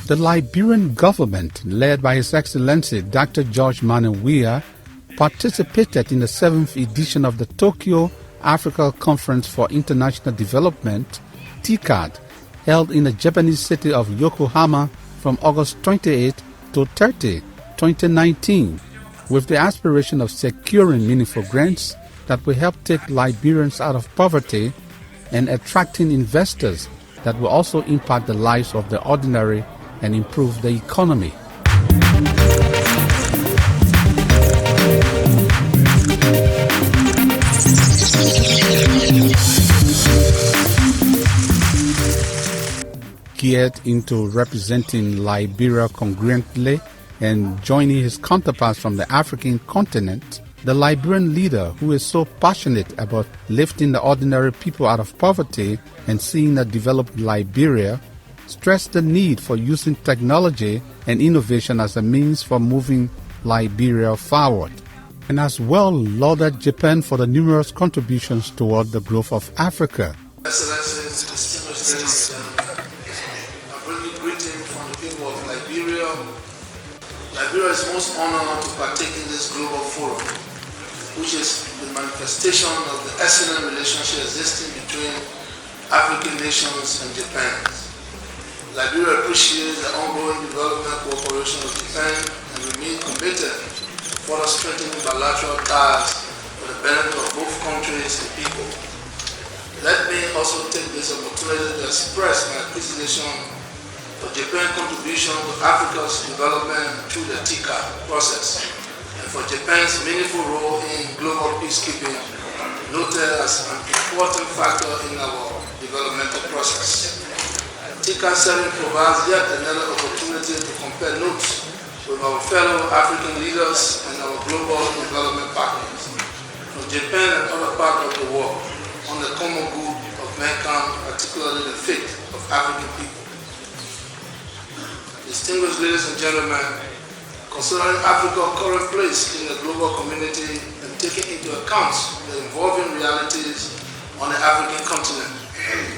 The Liberian government, led by His Excellency Dr. George Manneh Weah, participated in the 7th edition of the Tokyo Africa Conference for International Development, TICAD, held in the Japanese city of Yokohama from August 28 to 30, 2019, with the aspiration of securing meaningful grants that will help take Liberians out of poverty and attracting investors that will also impact the lives of the ordinary and improve the economy. Geared into representing Liberia congruently and joining his counterparts from the African continent, the Liberian leader, who is so passionate about lifting the ordinary people out of poverty and seeing a developed Liberia, stressed the need for using technology and innovation as a means for moving Liberia forward, and as well lauded Japan for the numerous contributions toward the growth of Africa. Excellencies, distinguished ladies and gentlemen, I bring you greetings from the people of Liberia. Liberia is most honored to partake in this global forum, which is the manifestation of the excellent relationship existing between African nations and Japan. Liberia appreciates the ongoing development cooperation of Japan and remains committed to further strengthening bilateral ties for the benefit of both countries and people. Let me also take this opportunity to express my appreciation for Japan's contribution to Africa's development through the TICAD process, and for Japan's meaningful role in global peacekeeping, noted as an important factor in our developmental process. TICAD 7 provides yet another opportunity to compare notes with our fellow African leaders and our global development partners from Japan and other parts of the world on the common good of mankind, particularly the fate of African people. Distinguished ladies and gentlemen, considering Africa's current place in the global community and taking into account the evolving realities on the African continent,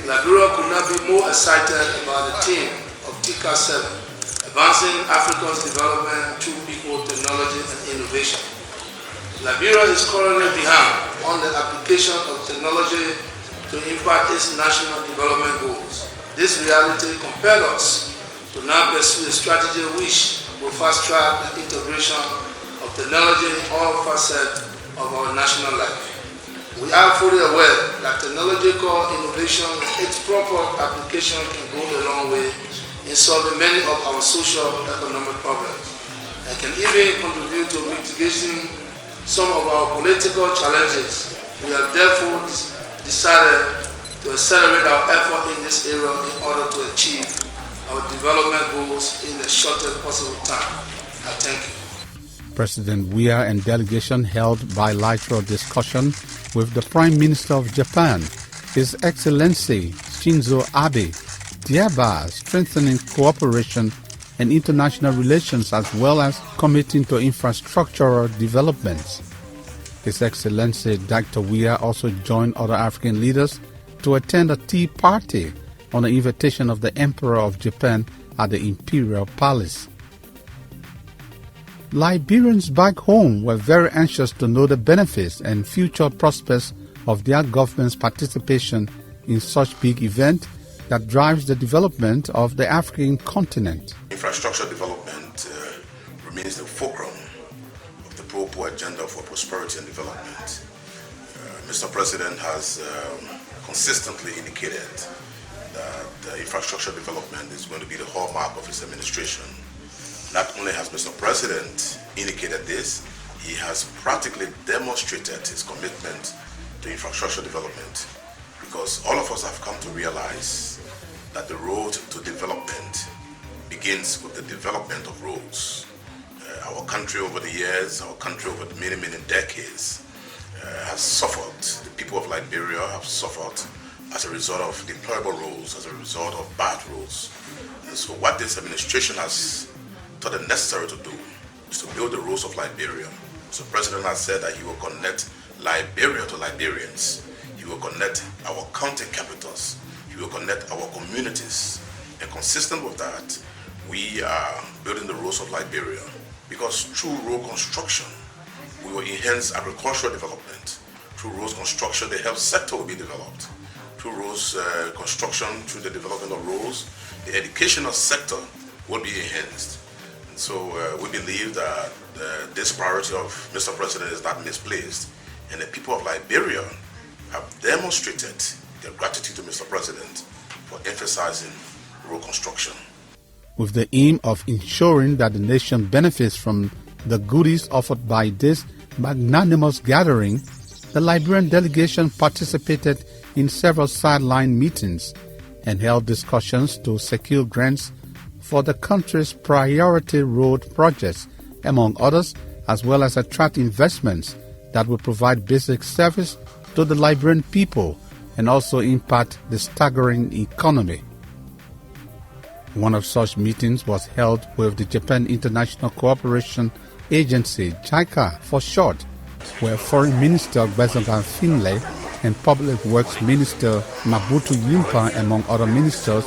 Liberia could not be more excited about the theme of TICAD 7, advancing Africa's development through people, technology, and innovation. Liberia is currently behind on the application of technology to impact its national development goals. This reality compels us to now pursue a strategy which will fast-track the integration of technology in all facets of our national life. We are fully aware that technological innovation and its proper application can go a long way in solving many of our social and economic problems, and can even contribute to mitigating some of our political challenges. We have therefore decided to accelerate our effort in this area in order to achieve our development goals in the shortest possible time. I thank you. President Weah and delegation held bilateral discussion with the Prime Minister of Japan, His Excellency Shinzo Abe, thereby strengthening cooperation and international relations as well as committing to infrastructural developments. His Excellency Dr. Weah also joined other African leaders to attend a tea party on the invitation of the Emperor of Japan at the Imperial Palace. Liberians back home were very anxious to know the benefits and future prospects of their government's participation in such big event that drives the development of the African continent. Infrastructure development remains the fulcrum of the Pro-Po agenda for prosperity and development. Mr. President has consistently indicated that infrastructure development is going to be the hallmark of his administration. Not only has Mr. President indicated this, he has practically demonstrated his commitment to infrastructure development, because all of us have come to realize that the road to development begins with the development of roads. Our country over the years, our country over many, many decades has suffered. The people of Liberia have suffered as a result of deplorable roads, as a result of bad roads. And so what this administration has thought it necessary to do is to build the roads of Liberia. So the President has said that he will connect Liberia to Liberians. He will connect our county capitals. He will connect our communities. And consistent with that, we are building the roads of Liberia, because through road construction, we will enhance agricultural development. Through roads construction, the health sector will be developed. Through roads construction, through the development of roads, the educational sector will be enhanced. And so we believe that this priority of Mr. President is not misplaced, and the people of Liberia have demonstrated their gratitude to Mr. President for emphasizing road construction. With the aim of ensuring that the nation benefits from the goodies offered by this magnanimous gathering, the Liberian delegation participated in several sideline meetings and held discussions to secure grants for the country's priority road projects, among others, as well as attract investments that will provide basic service to the Liberian people and also impact the staggering economy. One of such meetings was held with the Japan International Cooperation Agency, TICAD for short, where Foreign Minister Gbezogan Finlay and Public Works Minister Mabutu Yimpa, among other ministers,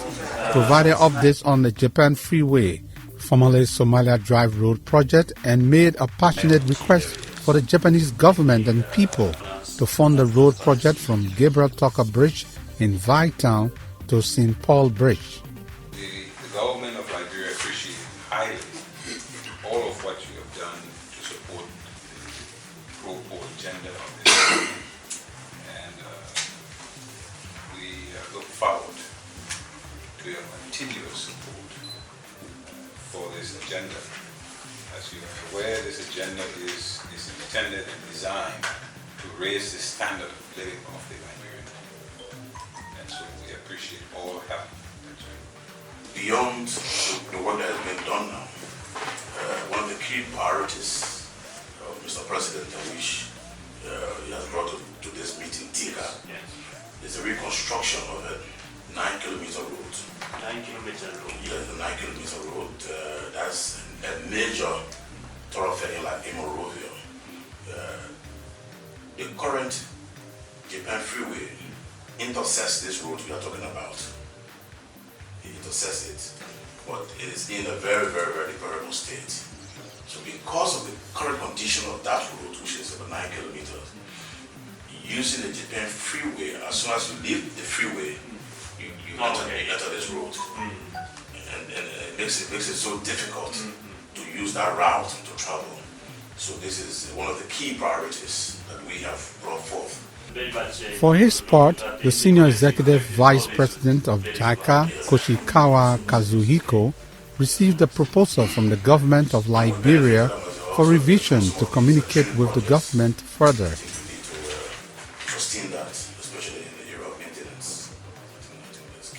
provided updates on the Japan Freeway, formerly Somalia Drive Road project, and made a passionate request for the Japanese government and people to fund the road project from Gabriel Tucker Bridge in Vaitown to St. Paul Bridge. The government of Liberia appreciates highly all of what you have done to support the pro-poor agenda of this country. And we look forward to your continuous support for this agenda. As you are aware, this agenda is intended and designed to raise the standard of living of the Liberian people. And so we appreciate all help. Beyond the work that has been done now, one of the key priorities of Mr. President, which he has brought to this meeting, TICAD, is the reconstruction of a 9-kilometer road. 9-kilometer road? Yes, the 9-kilometer road. That's a major thoroughfare in Monrovia. The current Japan Freeway intersects this road we are talking about. It intersects it, but it is in a very, very, very deplorable state. So because of the current condition of that road, which is about 9 kilometers, using the Japan Freeway, as soon as you leave the freeway, you enter this road. And it makes it so difficult to use that route to travel. So this is one of the key priorities that we have brought forth. For his part, the Senior Executive Vice President of TICAD, Koshikawa Kazuhiko, received a proposal from the government of Liberia for revision to communicate with the government further.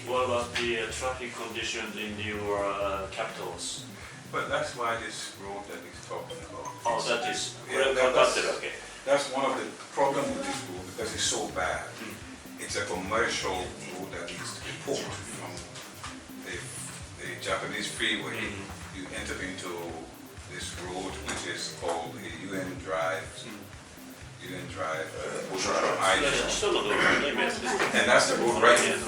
What about the traffic conditions in your capitals? But that's why this road that he's talking about. Oh, that is okay. That's one of the problems with this road, because it's so bad. It's a commercial road that needs to be port from the Japanese freeway. You enter into this road, which is called the UN Drive. Island. And that's the road right here.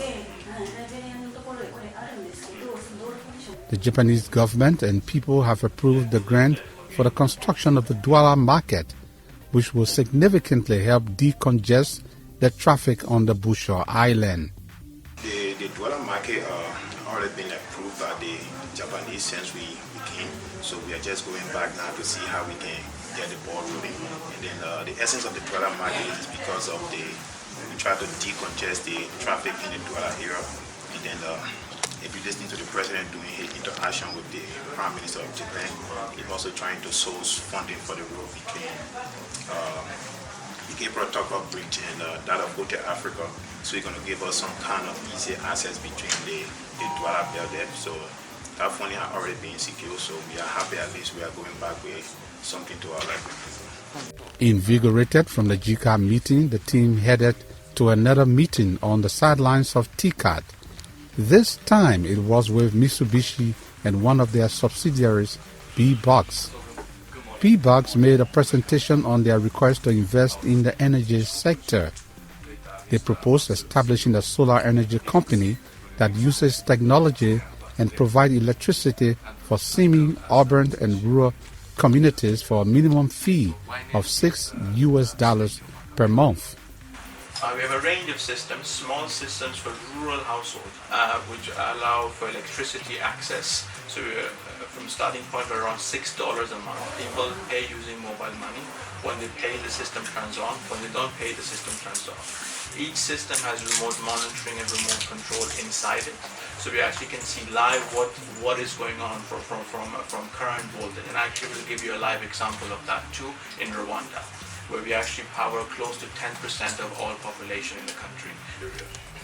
The Japanese government and people have approved the grant for the construction of the Douala market, which will significantly help decongest the traffic on the Bushore Island. The Douala market already been approved by the Japanese since we came, so we are just going back now to see how we can get the ball rolling. And then the essence of the Douala market is because of we try to decongest the traffic in the Douala area. And then if you listen to the president doing his interaction with the Prime Minister of Japan, he's also trying to source funding for the road between the Gabriel Tucker Bridge and that of Hotel Africa. So he's going to give us some kind of easy access between the Douala belt there. So that funding has already been secured, so we are happy at least we are going back with something to our life. Invigorated from the JICA meeting, the team headed to another meeting on the sidelines of TICAD. This time it was with Mitsubishi and one of their subsidiaries, B-Box. B-Box made a presentation on their request to invest in the energy sector. They proposed establishing a solar energy company that uses technology and provide electricity for semi-urban and rural communities for a minimum fee of $6 per month. We have a range of systems, small systems for rural households, which allow for electricity access. So from starting point of around $6 a month, people pay using mobile money. When they pay, the system turns on. When they don't pay, the system turns off. Each system has remote monitoring and remote control inside it. So we actually can see live what is going on from current voltage. And actually we'll give you a live example of that too in Rwanda, where we actually power close to 10% of all population in the country.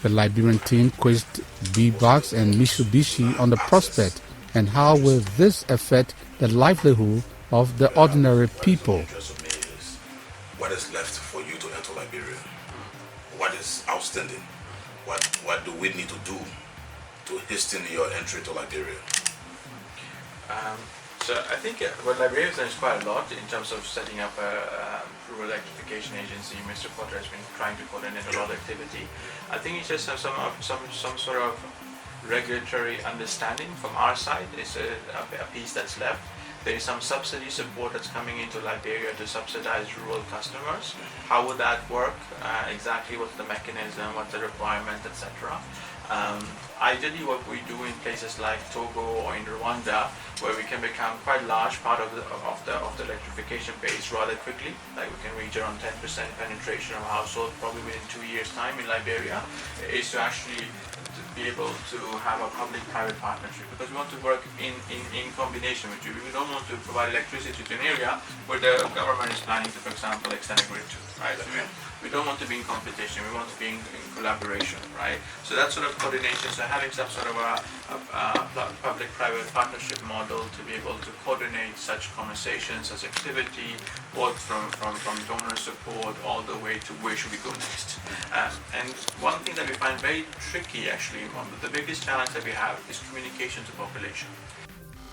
The Liberian team quizzed B-Box and Mitsubishi on the prospect and how will this affect the livelihood of the ordinary people. What is left for you to enter Liberia? What is outstanding? What do we need to do to hasten your entry to Liberia? So I think what Liberia has done is quite a lot in terms of setting up a rural electrification agency. Mr. Potter has been trying to coordinate a lot of activity. I think it's just some sort of regulatory understanding from our side. It's a piece that's left. There is some subsidy support that's coming into Liberia to subsidize rural customers. How would that work? Exactly what's the mechanism, what's the requirement, etc. Ideally what we do in places like Togo or in Rwanda, where we can become quite large part of the electrification base rather quickly, like we can reach around 10% penetration of households probably within 2 years' time in Liberia, is to actually be able to have a public-private partnership, because we want to work in combination with you. We don't want to provide electricity to an area where the government is planning to, for example, extend a grid to, right? We don't want to be in competition, we want to be in collaboration, right? So that sort of coordination, so having some sort of a public-private partnership model to be able to coordinate such conversations, such activity, both from donor support all the way to where should we go next. And one thing that we find very tricky, actually, one of the biggest challenge that we have is communication to population.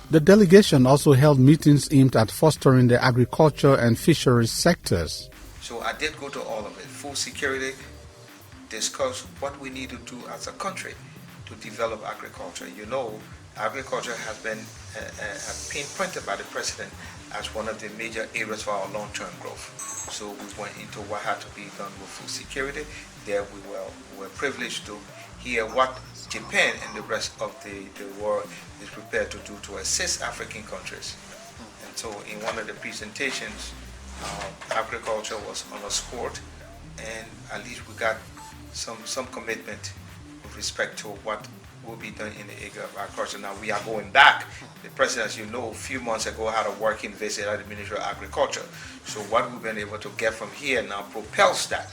The delegation also held meetings aimed at fostering the agriculture and fisheries sectors. So I did go to all of it. Food security, discuss what we need to do as a country to develop agriculture. You know, agriculture has been pinpointed by the president as one of the major areas for our long-term growth. So we went into what had to be done with food security. There we were privileged to hear what Japan and the rest of the world is prepared to do to assist African countries. And so in one of the presentations, agriculture was underscored, and at least we got some commitment with respect to what will be done in the area of agriculture. Now we are going back. The president, as you know, a few months ago had a working visit at the Ministry of Agriculture. So what we've been able to get from here now propels that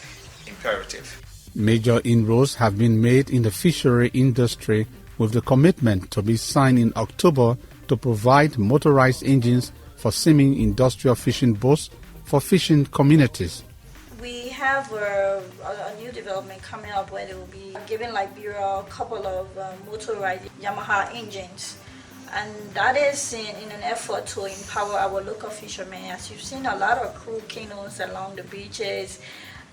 imperative. Major inroads have been made in the fishery industry, with the commitment to be signed in October to provide motorized engines for semi-industrial fishing boats for fishing communities. We have a new development coming up where they will be giving Liberia a couple of motorized Yamaha engines. And that is in an effort to empower our local fishermen. As you've seen, a lot of crew canoes along the beaches,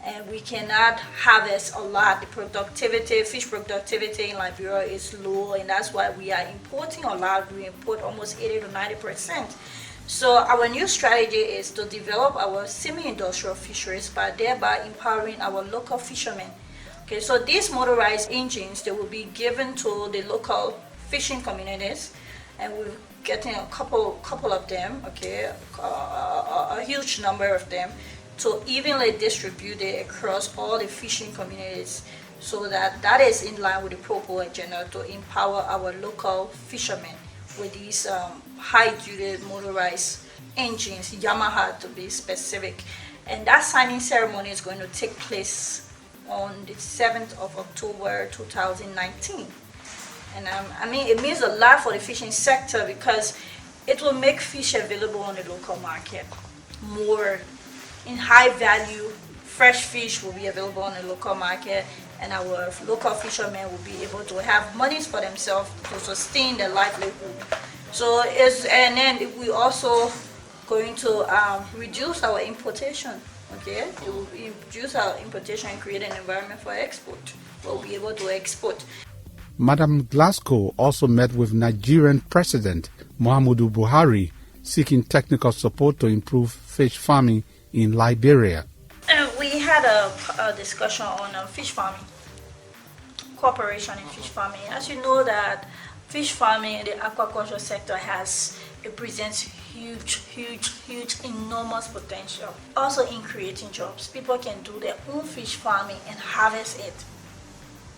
and we cannot harvest a lot. The productivity, fish productivity in Liberia is low, and that's why we are importing a lot. We import almost 80 to 90%. So our new strategy is to develop our semi-industrial fisheries by thereby empowering our local fishermen. Okay, so these motorized engines, they will be given to the local fishing communities, and we're getting a couple of them, okay, a huge number of them, to evenly distribute it across all the fishing communities, so that is in line with the Propo agenda to empower our local fishermen with these high-duty motorized engines, Yamaha to be specific. And that signing ceremony is going to take place on the 7th of October 2019. And I mean, it means a lot for the fishing sector because it will make fish available on the local market. More in high value, fresh fish will be available on the local market, and our local fishermen will be able to have monies for themselves to sustain their livelihood. So and then we also going to reduce our importation. Okay, it will reduce our importation and create an environment for export. We'll be able to export. Madam Glasgow also met with Nigerian President Muhammadu Buhari, seeking technical support to improve fish farming in Liberia. We had a discussion on fish farming, cooperation in fish farming. As you know that fish farming in the aquaculture sector presents huge, enormous potential. Also in creating jobs. People can do their own fish farming and harvest it,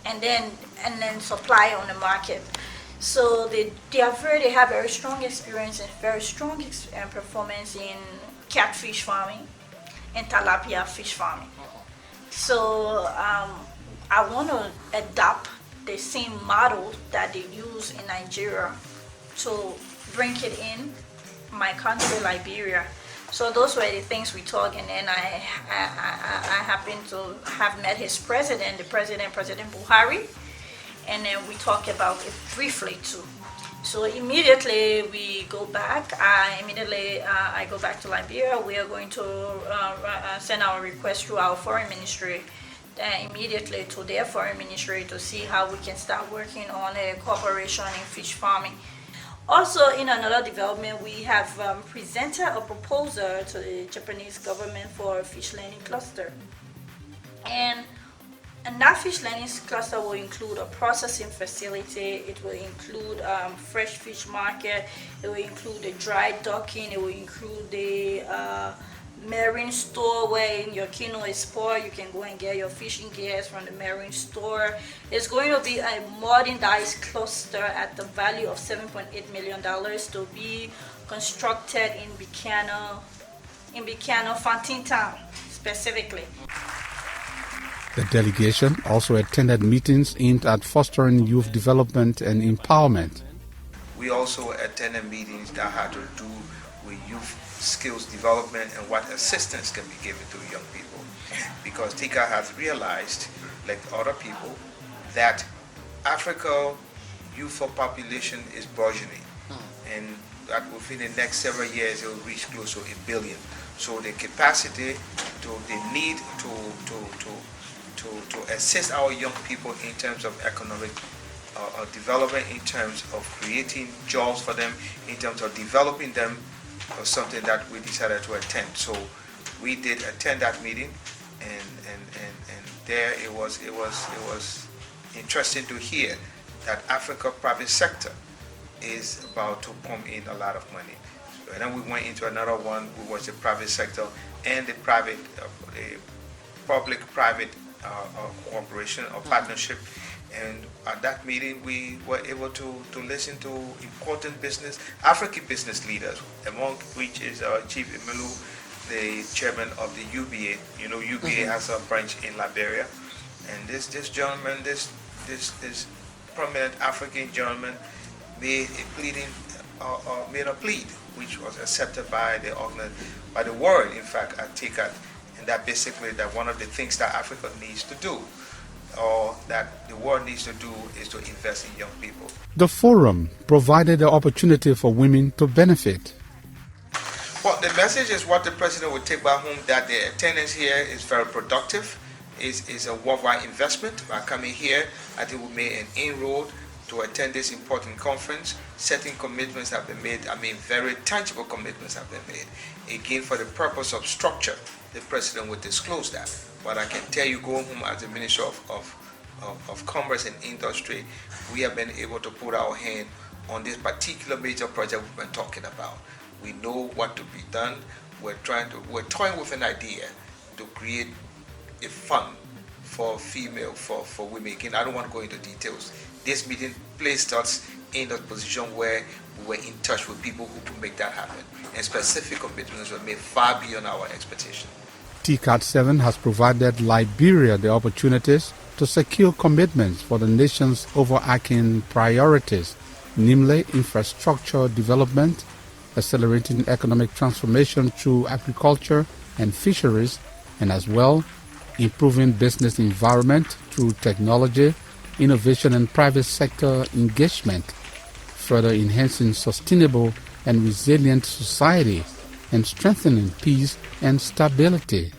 and then supply on the market. So they have very strong experience and very strong performance in catfish farming and tilapia fish farming. So I want to adopt the same model that they use in Nigeria to bring it in my country, Liberia. So those were the things we talked, and then I happened to have met his president, President Buhari, and then we talked about it briefly too. So immediately we go back. I go back to Liberia. We are going to send our request through our foreign ministry immediately to their foreign ministry to see how we can start working on a cooperation in fish farming. Also, in another development, we have presented a proposal to the Japanese government for a fish landing cluster. And that fish landing cluster will include a processing facility, it will include fresh fish market, it will include the dry docking, it will include the marine store where in your canoe is spoiled, you can go and get your fishing gears from the marine store. It's going to be a modernized cluster at the value of $7.8 million to be constructed in Bikano, Fontaine Town specifically. The delegation also attended meetings aimed at fostering youth development and empowerment. We also attended meetings that had to do with youth skills development and what assistance can be given to young people. Because TICAD has realized, like other people, that Africa youth population is burgeoning, and that within the next several years it will reach close to 1 billion. So the capacity, the need to assist our young people in terms of economic development, in terms of creating jobs for them, in terms of developing them, was something that we decided to attend. So we did attend that meeting, and there it was interesting to hear that Africa private sector is about to pump in a lot of money. And then we went into another one, which was the private sector and the public-private cooperation or partnership. And at that meeting, we were able to listen to important African business leaders, among which is Chief Emilu, the chairman of the UBA. You know, UBA has a branch in Liberia, and this gentleman, this prominent African gentleman, made a plea, which was accepted by the world, in fact, at TICAD, and that basically that one of the things that Africa needs to do, or that the world needs to do, is to invest in young people. The forum provided the opportunity for women to benefit. Well, the message is what the president would take back home, that the attendance here is very productive, is a worldwide investment. By coming here, I think we made an inroad to attend this important conference. Certain commitments have been made, very tangible commitments have been made. Again, for the purpose of structure, the president would disclose that. But I can tell you, going home as the Minister of Commerce and Industry, we have been able to put our hand on this particular major project we've been talking about. We know what to be done. We're toying with an idea to create a fund for women. Again, I don't want to go into details. This meeting placed us in a position where we were in touch with people who could make that happen. And specific commitments were made far beyond our expectation. TICAD 7 has provided Liberia the opportunities to secure commitments for the nation's overarching priorities, namely infrastructure development, accelerating economic transformation through agriculture and fisheries, and as well improving business environment through technology, innovation and private sector engagement, further enhancing sustainable and resilient society, and strengthening peace and stability.